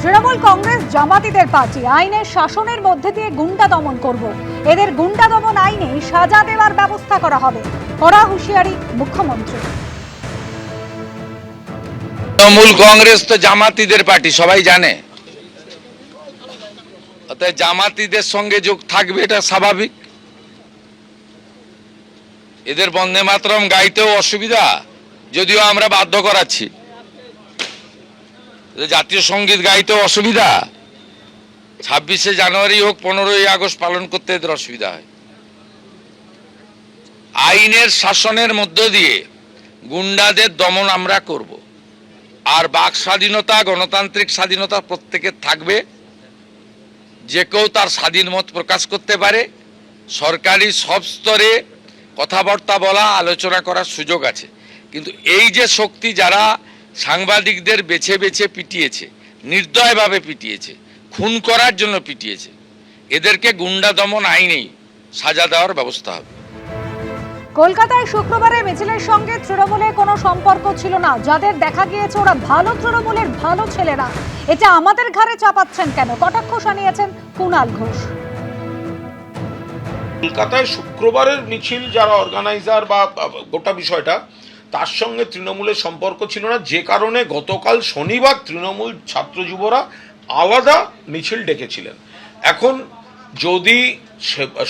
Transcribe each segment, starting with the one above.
Trinamool Congress জামাতিদের party আইনের শাসনের মধ্যে দিয়ে গুন্ডা দমন করব। এদের গুন্ডা দমন আইনে সাজা দেওয়ার ব্যবস্থা করা হবে, কড়া হুঁশিয়ারি মুখ্যমন্ত্রী। তৃণমূল কংগ্রেস তো জামাতিদের পার্টি, সবাই জানে। অতএব জামাতিদের সঙ্গে যোগ থাকবে, এটা স্বাভাবিক। এদের বন্দে মাতরম গাইতেও অসুবিধা, যদিও আমরা বাধ্য করাচ্ছি। জাতীয় সঙ্গীত গাইতেও অসুবিধা, 26শে জানুয়ারি হোক 15ই আগস্ট পালন করতে এদের অসুবিধা হয়। আইনের শাসনের মধ্য দিয়ে গুন্ডাদের দমন আমরা করব। আর বাক স্বাধীনতা, গণতান্ত্রিক স্বাধীনতা প্রত্যেকের থাকবে। যে কেউ তার স্বাধীন মত প্রকাশ করতে পারে। সরকারি সব স্তরে কথাবার্তা বলা, আলোচনা করার সুযোগ আছে। কিন্তু এই যে শক্তি যারা সাংবাদিকদের বেছে বেছে পিটিয়েছে, নির্দয়ভাবে পিটিয়েছে, খুন করার জন্য পিটিয়েছে, এদেরকে গুন্ডা দমন আইনেই সাজা দেওয়ার ব্যবস্থা হবে। কলকাতায় শুক্রবারে মিছিলের সঙ্গে তৃণমূলের কোনো সম্পর্ক ছিল না। যাদের দেখা গিয়েছে ওরা ভালো তৃণমূলের ভালো ছেলেরা। এটা আমাদের ঘাড়ে চাপাচ্ছেন কেন? কটাক্ষ শানিয়েছেন কুণাল ঘোষ। কলকাতায় শুক্রবারের মিছিল যারা অর্গানাইজার বা গোটা বিষয়টা, তার সঙ্গে তৃণমূলের সম্পর্ক ছিল না। যে কারণে গতকাল শনিবার তৃণমূল ছাত্র যুবরা আলাদা মিছিল ডেকেছিলেন। এখন যদি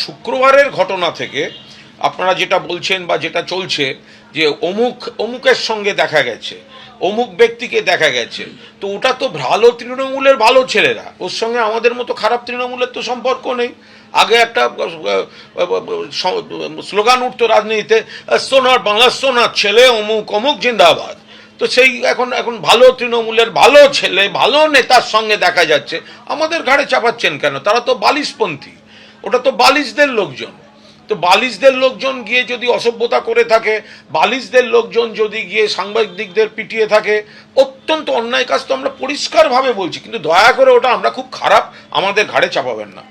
শুক্রবারের ঘটনা থেকে আপনারা যেটা বলছেন বা যেটা চলছে যে অমুকের সঙ্গে দেখা গেছে, অমুক ব্যক্তিকে দেখা গেছে, তো ওটা তো ভালো তৃণমূলের ভালো ছেলেরা, ওর সঙ্গে আমাদের মতো খারাপ তৃণমূলের তো সম্পর্ক নেই। আগে একটা স্লোগান উঠতো রাজনীতিতে, সোনার বাংলা সোনার ছেলে অমুক অমুক জিন্দাবাদ। তো সেই এখন ভালো তৃণমূলের ভালো ছেলে, ভালো নেতার সঙ্গে দেখা যাচ্ছে, আমাদের ঘাড়ে চাপাচ্ছেন কেন? তারা তো বালিশপন্থী, ওটা তো বালিশদের লোকজন। তো বালিশদের লোকজন গিয়ে যদি অসভ্যতা করে থাকে, বালিশদের লোকজন যদি গিয়ে সাংবাদিকদের পিটিয়ে থাকে, অত্যন্ত অন্যায় কাজ। তো আমরা পরিষ্কারভাবে বলছি, কিন্তু দয়া করে ওটা আমরা খুব খারাপ আমাদের ঘাড়ে চাপাবেন না।